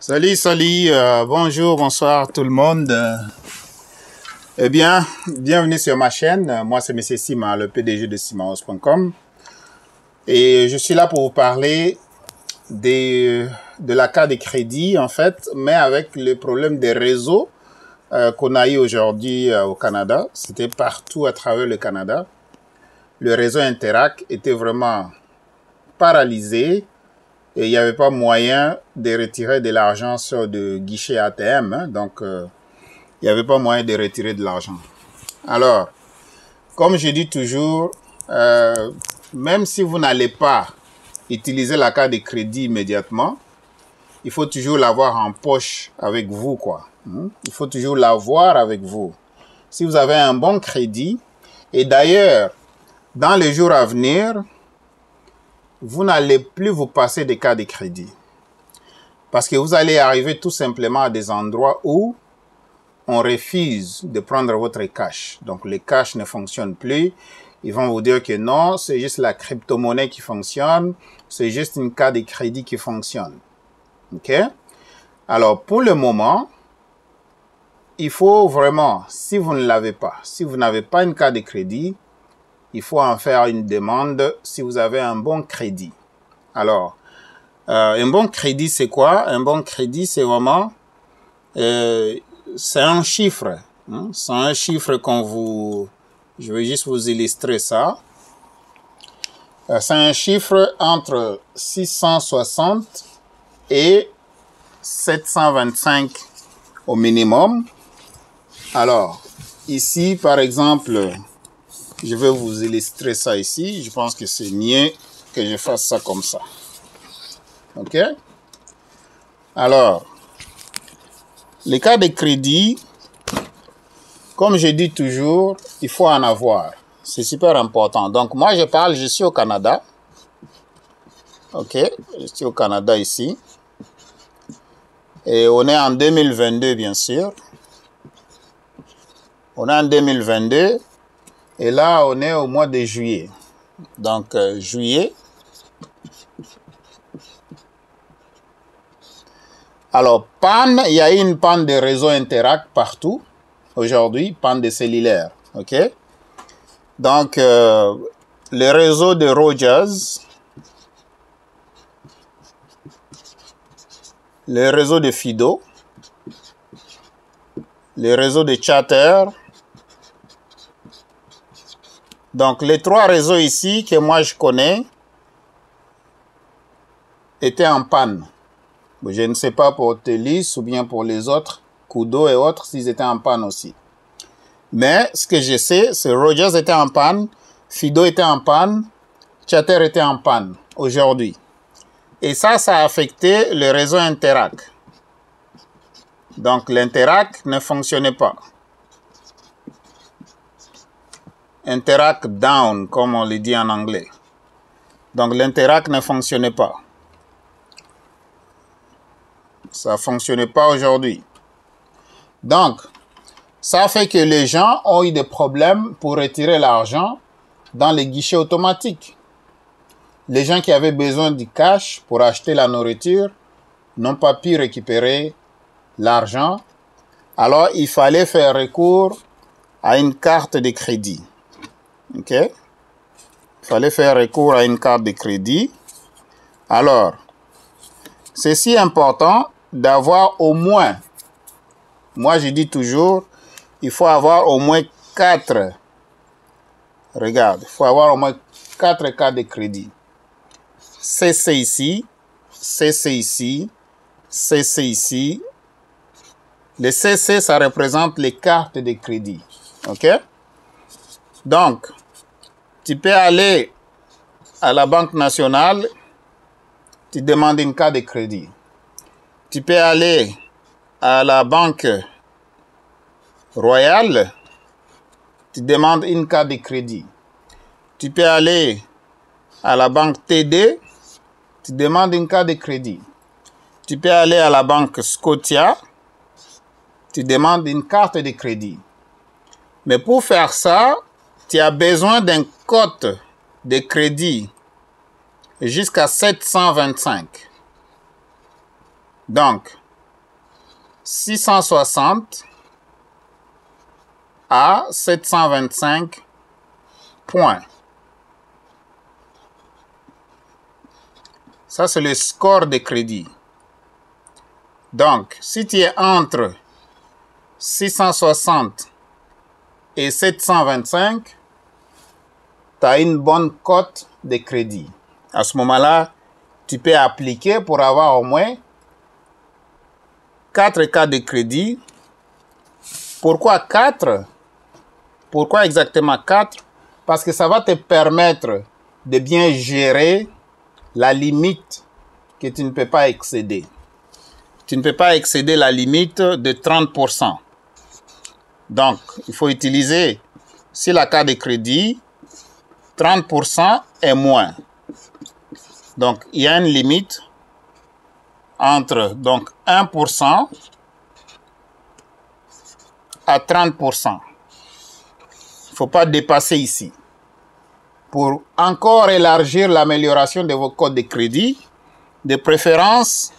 Salut, bonjour, bonsoir tout le monde. Eh bien, bienvenue sur ma chaîne. Moi, c'est M. Sima, le PDG de simahouse.com. Et je suis là pour vous parler de la carte de crédit, en fait, mais avec le problème des réseaux qu'on a eu aujourd'hui au Canada. C'était partout à travers le Canada. Le réseau Interac était vraiment paralysé. Et il n'y avait pas moyen de retirer de l'argent sur de guichets ATM. Hein, donc, il n'y avait pas moyen de retirer de l'argent. Alors, comme je dis toujours, même si vous n'allez pas utiliser la carte de crédit immédiatement, il faut toujours l'avoir en poche avec vous, quoi. Il faut toujours l'avoir avec vous. Si vous avez un bon crédit, et d'ailleurs, dans les jours à venir, vous n'allez plus vous passer des cartes de crédit. Parce que vous allez arriver tout simplement à des endroits où on refuse de prendre votre cash. Donc, le cash ne fonctionne plus. Ils vont vous dire que non, c'est juste la crypto-monnaie qui fonctionne. C'est juste une carte de crédit qui fonctionne. OK? Alors, pour le moment, il faut vraiment, si vous ne l'avez pas, si vous n'avez pas une carte de crédit, il faut en faire une demande si vous avez un bon crédit. Alors, un bon crédit, c'est quoi? Un bon crédit, c'est vraiment, c'est un chiffre. Hein? C'est un chiffre qu'on vous... Je vais juste vous illustrer ça. C'est un chiffre entre 660 et 725 au minimum. Alors, ici, par exemple... Je vais vous illustrer ça ici. Je pense que c'est mieux que je fasse ça comme ça. OK? Alors, les cartes de crédit, comme je dis toujours, il faut en avoir. C'est super important. Donc, moi, je suis au Canada. OK? Je suis au Canada ici. Et on est en 2022, bien sûr. On est en 2022. Et là, on est au mois de juillet. Donc, juillet. Alors, panne, il y a une panne de réseau Interac partout aujourd'hui, panne de cellulaire. OK? Donc, le réseau de Rogers, le réseau de Fido, le réseau de Chatter. Donc, les trois réseaux ici que moi je connais étaient en panne. Je ne sais pas pour Telus ou bien pour les autres, Kudo et autres, s'ils étaient en panne aussi. Mais ce que je sais, c'est Rogers était en panne, Fido était en panne, Chatter était en panne aujourd'hui. Et ça a affecté le réseau Interac. Donc, l'Interac ne fonctionnait pas. Interac down, comme on le dit en anglais. Donc, l'Interac ne fonctionnait pas. Ça ne fonctionnait pas aujourd'hui. Donc, ça fait que les gens ont eu des problèmes pour retirer l'argent dans les guichets automatiques. Les gens qui avaient besoin du cash pour acheter la nourriture n'ont pas pu récupérer l'argent. Alors, il fallait faire recours à une carte de crédit. OK? Il fallait faire recours à une carte de crédit. Alors, c'est si important d'avoir au moins, moi je dis toujours, il faut avoir au moins 4, regarde, il faut avoir au moins 4 cartes de crédit. CC ici, CC ici, CC ici. Les CC, ça représente les cartes de crédit. OK? Donc, tu peux aller à la Banque nationale, tu demandes une carte de crédit. Tu peux aller à la Banque royale, tu demandes une carte de crédit. Tu peux aller à la Banque TD, tu demandes une carte de crédit. Tu peux aller à la Banque Scotia, tu demandes une carte de crédit. Mais pour faire ça, tu as besoin d'un code de crédit jusqu'à 725. Donc, 660 à 725 points. Ça, c'est le score de crédit. Donc, si tu es entre 660 et 725, tu as une bonne cote de crédit. À ce moment-là, tu peux appliquer pour avoir au moins 4 cartes de crédit. Pourquoi 4? Pourquoi exactement 4? Parce que ça va te permettre de bien gérer la limite que tu ne peux pas excéder. Tu ne peux pas excéder la limite de 30%. Donc, il faut utiliser, si la carte de crédit, 30% et moins. Donc, il y a une limite entre donc 1% à 30%. Il ne faut pas dépasser ici. Pour encore élargir l'amélioration de vos codes de crédit, de préférence,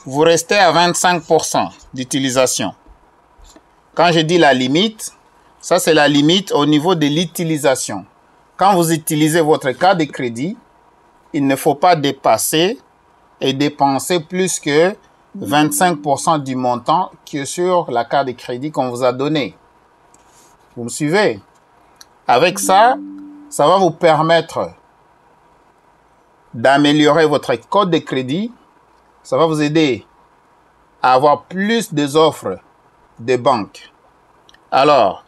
vous restez à 25% d'utilisation. Quand je dis la limite, ça c'est la limite au niveau de l'utilisation. Quand vous utilisez votre carte de crédit, il ne faut pas dépasser et dépenser plus que 25% du montant qui est sur la carte de crédit qu'on vous a donné. Vous me suivez? Avec ça, ça va vous permettre d'améliorer votre code de crédit. Ça va vous aider à avoir plus d'offres de banques. Alors,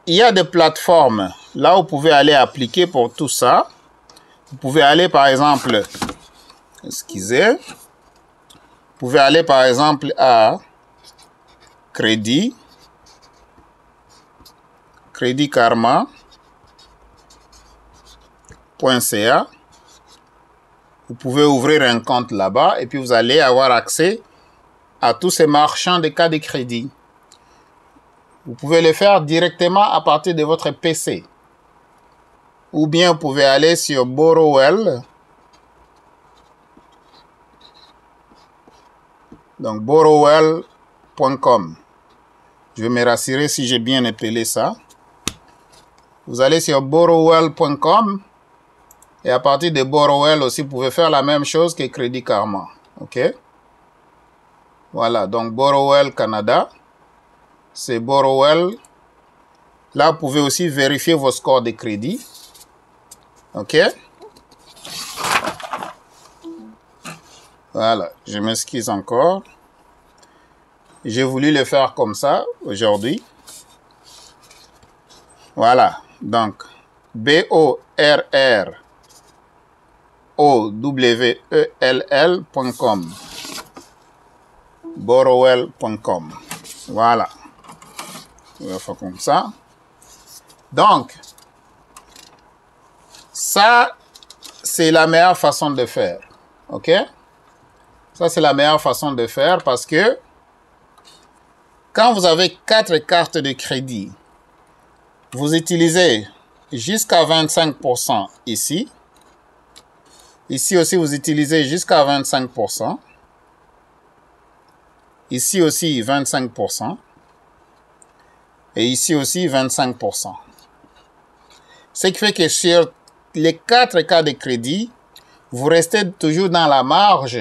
il y a des plateformes là où vous pouvez aller appliquer pour tout ça. Vous pouvez aller par exemple, vous pouvez aller par exemple à Crédit Karma.ca. Vous pouvez ouvrir un compte là-bas et puis vous allez avoir accès à tous ces marchands de cartes de crédit. Vous pouvez le faire directement à partir de votre PC. Ou bien vous pouvez aller sur Borrowell. Donc borrowell.com. Je vais me rassurer si j'ai bien épelé ça. Vous allez sur borrowell.com. Et à partir de Borrowell aussi, vous pouvez faire la même chose que Crédit Karma. OK? Voilà, donc Borrowell Canada. C'est Borrowell. Là, vous pouvez aussi vérifier vos scores de crédit. OK? Voilà, je m'excuse encore. J'ai voulu le faire comme ça aujourd'hui. Voilà, donc borrowell.com. Borrowell.com. Voilà. On va faire comme ça. Donc, ça, c'est la meilleure façon de faire. OK? Ça, c'est la meilleure façon de faire parce que quand vous avez 4 cartes de crédit, vous utilisez jusqu'à 25% ici. Ici aussi, vous utilisez jusqu'à 25%. Ici aussi, 25%. Et ici aussi, 25%. Ce qui fait que sur les 4 cas de crédit, vous restez toujours dans la marge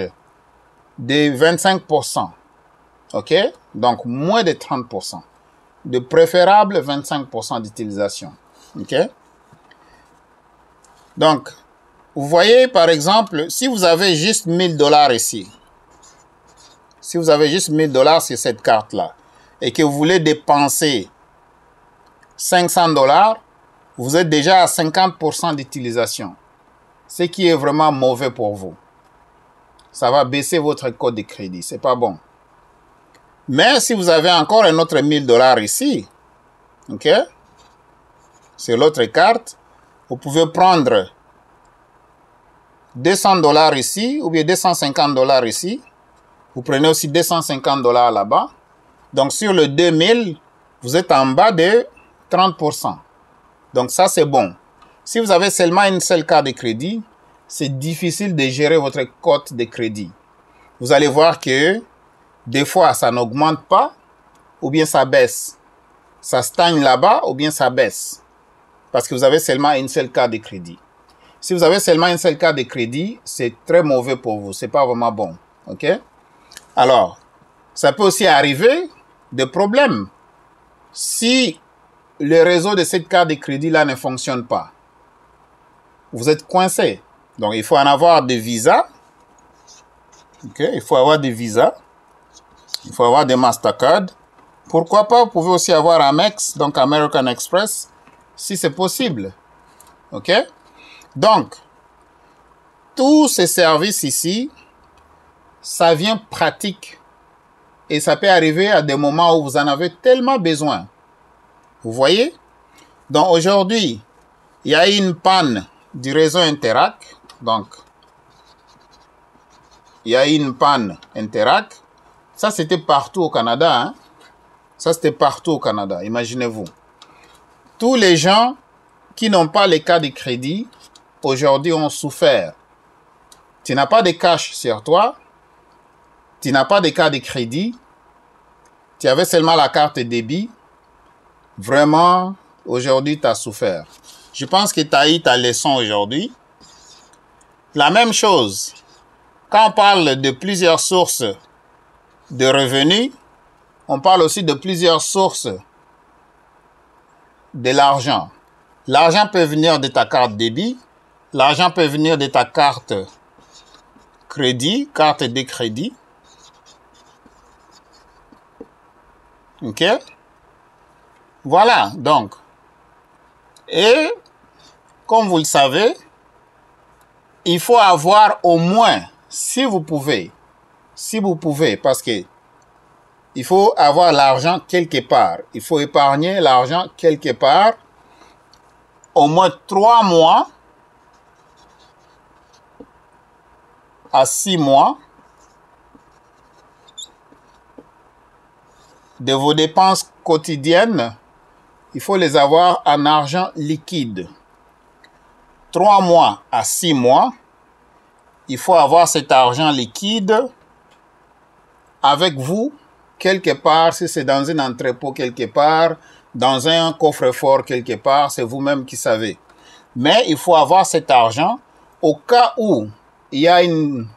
de 25%. OK? Donc, moins de 30%. De préférable, 25% d'utilisation. OK? Donc, vous voyez, par exemple, si vous avez juste 1000 $ ici, si vous avez juste 1000 $ sur cette carte-là, et que vous voulez dépenser 500 $, vous êtes déjà à 50% d'utilisation. Ce qui est vraiment mauvais pour vous. Ça va baisser votre code de crédit. C'est pas bon. Mais si vous avez encore un autre 1000 $ ici, OK? Sur l'autre carte, vous pouvez prendre 200 $ ici, ou bien 250 $ ici. Vous prenez aussi 250 $ là-bas. Donc, sur le 2000, vous êtes en bas de 30%. Donc, ça, c'est bon. Si vous avez seulement une seule carte de crédit, c'est difficile de gérer votre cote de crédit. Vous allez voir que Des fois, ça n'augmente pas, ou bien ça baisse. Ça stagne là-bas, ou bien ça baisse. Parce que vous avez seulement une seule carte de crédit. Si vous avez seulement une seule carte de crédit, c'est très mauvais pour vous. C'est pas vraiment bon. OK? Alors, ça peut aussi arriver des problèmes. Si le réseau de cette carte de crédit-là ne fonctionne pas, vous êtes coincé. Donc, il faut en avoir des visas. OK? Il faut avoir des visas. Il faut avoir des Mastercard. Pourquoi pas, vous pouvez aussi avoir Amex, donc American Express, si c'est possible. OK? Donc, tous ces services ici, ça vient pratique. Et ça peut arriver à des moments où vous en avez tellement besoin. Vous voyez? Donc, aujourd'hui, il y a une panne du réseau Interac. Donc, il y a une panne Interac. Ça, c'était partout au Canada. Hein? Ça, c'était partout au Canada. Imaginez-vous. Tous les gens qui n'ont pas les cartes de crédit, aujourd'hui, ont souffert. Tu n'as pas de cash sur toi. Tu n'as pas de carte de crédit. Tu avais seulement la carte débit. Vraiment, aujourd'hui, tu as souffert. Je pense que tu as eu ta leçon aujourd'hui. La même chose, quand on parle de plusieurs sources de revenus, on parle aussi de plusieurs sources de l'argent. L'argent peut venir de ta carte débit, l'argent peut venir de ta carte crédit, carte de crédit. OK? Voilà, donc. Et, comme vous le savez, il faut avoir au moins, si vous pouvez, parce que il faut avoir l'argent quelque part. Il faut épargner l'argent quelque part, au moins 3 mois à 6 mois de vos dépenses quotidiennes. Il faut les avoir en argent liquide. 3 mois à 6 mois, il faut avoir cet argent liquide avec vous, quelque part, si c'est dans un entrepôt quelque part, dans un coffre-fort quelque part, c'est vous-même qui savez. Mais il faut avoir cet argent au cas où il y a une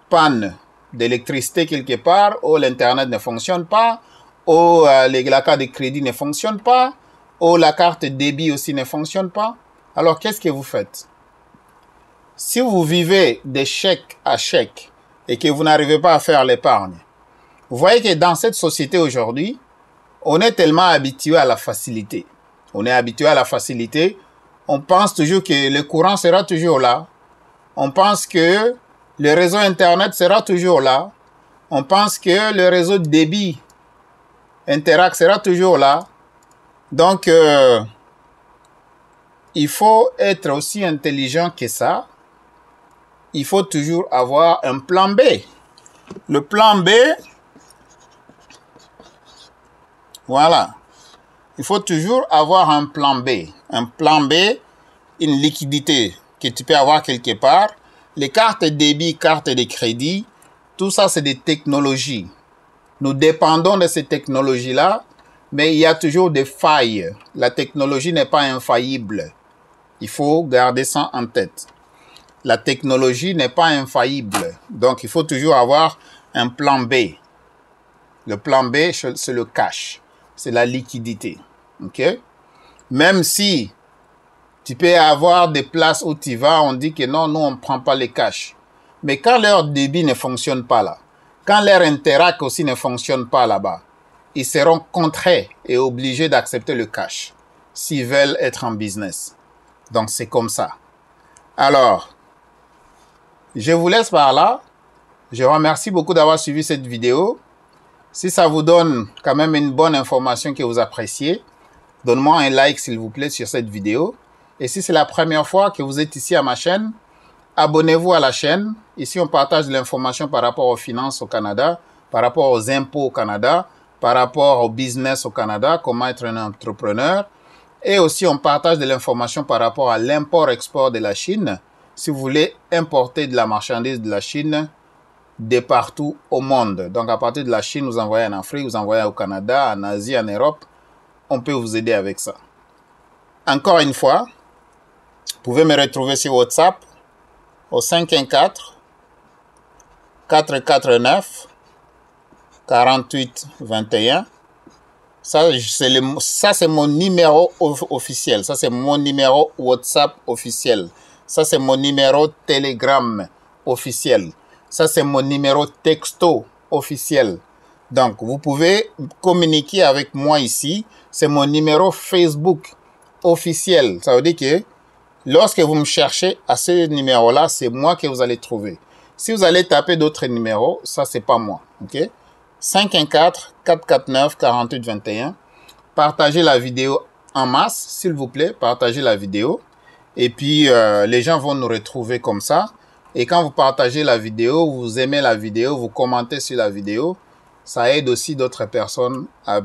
panne d'électricité quelque part, ou l'Internet ne fonctionne pas, ou la carte de crédit ne fonctionne pas, ou la carte débit aussi ne fonctionne pas. Alors, qu'est-ce que vous faites? Si vous vivez de chèque à chèque et que vous n'arrivez pas à faire l'épargne, vous voyez que dans cette société aujourd'hui, on est tellement habitué à la facilité. On est habitué à la facilité. On pense toujours que le courant sera toujours là. On pense que le réseau Internet sera toujours là. On pense que le réseau de débit Interac sera toujours là. Donc, il faut être aussi intelligent que ça. Il faut toujours avoir un plan B. Le plan B, voilà. Il faut toujours avoir un plan B. Un plan B, une liquidité que tu peux avoir quelque part. Les cartes débit, cartes de crédit, tout ça, c'est des technologies. Nous dépendons de ces technologies-là, mais il y a toujours des failles. La technologie n'est pas infaillible. Il faut garder ça en tête. La technologie n'est pas infaillible. Donc, il faut toujours avoir un plan B. Le plan B, c'est le cash. C'est la liquidité. OK? Même si tu peux avoir des places où tu vas, on dit que non, nous, on ne prend pas les cash. Mais quand leur débit ne fonctionne pas là, quand leur Interac aussi ne fonctionne pas là-bas, ils seront contraints et obligés d'accepter le cash s'ils veulent être en business. Donc, c'est comme ça. Alors, je vous laisse par là. Je vous remercie beaucoup d'avoir suivi cette vidéo. Si ça vous donne quand même une bonne information que vous appréciez, donne-moi un like s'il vous plaît sur cette vidéo. Et si c'est la première fois que vous êtes ici à ma chaîne, abonnez-vous à la chaîne. Ici, on partage de l'information par rapport aux finances au Canada, par rapport aux impôts au Canada, par rapport au business au Canada, comment être un entrepreneur. Et aussi, on partage de l'information par rapport à l'import-export de la Chine. Si vous voulez importer de la marchandise de la Chine, de partout au monde. Donc, à partir de la Chine, vous envoyez en Afrique, vous envoyez au Canada, en Asie, en Europe. On peut vous aider avec ça. Encore une fois, vous pouvez me retrouver sur WhatsApp au 514 449 48 21. Ça, c'est mon numéro officiel. Ça, c'est mon numéro WhatsApp officiel. Ça, c'est mon numéro Telegram officiel. Ça, c'est mon numéro texto officiel. Donc, vous pouvez communiquer avec moi ici. C'est mon numéro Facebook officiel. Ça veut dire que lorsque vous me cherchez à ce numéro-là, c'est moi que vous allez trouver. Si vous allez taper d'autres numéros, ça, c'est pas moi. OK? 514 449 48 21. Partagez la vidéo en masse, s'il vous plaît. Partagez la vidéo. Et puis, les gens vont nous retrouver comme ça. Et quand vous partagez la vidéo, vous aimez la vidéo, vous commentez sur la vidéo, ça aide aussi d'autres personnes à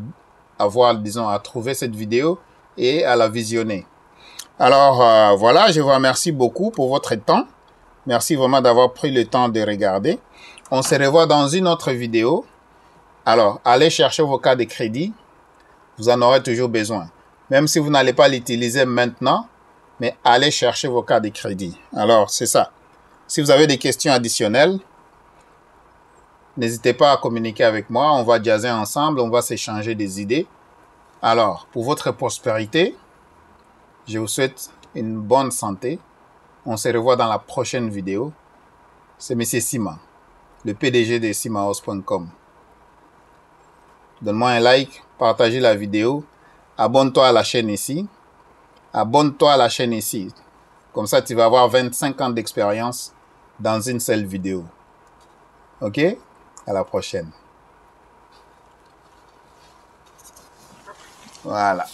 voir, disons, à trouver cette vidéo et à la visionner. Alors, voilà, je vous remercie beaucoup pour votre temps. Merci vraiment d'avoir pris le temps de regarder. On se revoit dans une autre vidéo. Alors, allez chercher vos cartes de crédit. Vous en aurez toujours besoin. Même si vous n'allez pas l'utiliser maintenant, mais allez chercher vos cartes de crédit. Alors, c'est ça. Si vous avez des questions additionnelles, n'hésitez pas à communiquer avec moi. On va jaser ensemble, on va s'échanger des idées. Alors, pour votre prospérité, je vous souhaite une bonne santé. On se revoit dans la prochaine vidéo. C'est M. Sima, le PDG de simahouse.com. Donne-moi un like, partagez la vidéo, abonne-toi à la chaîne ici. Abonne-toi à la chaîne ici. Comme ça, tu vas avoir 25 ans d'expérience dans une seule vidéo. OK? À la prochaine. Voilà.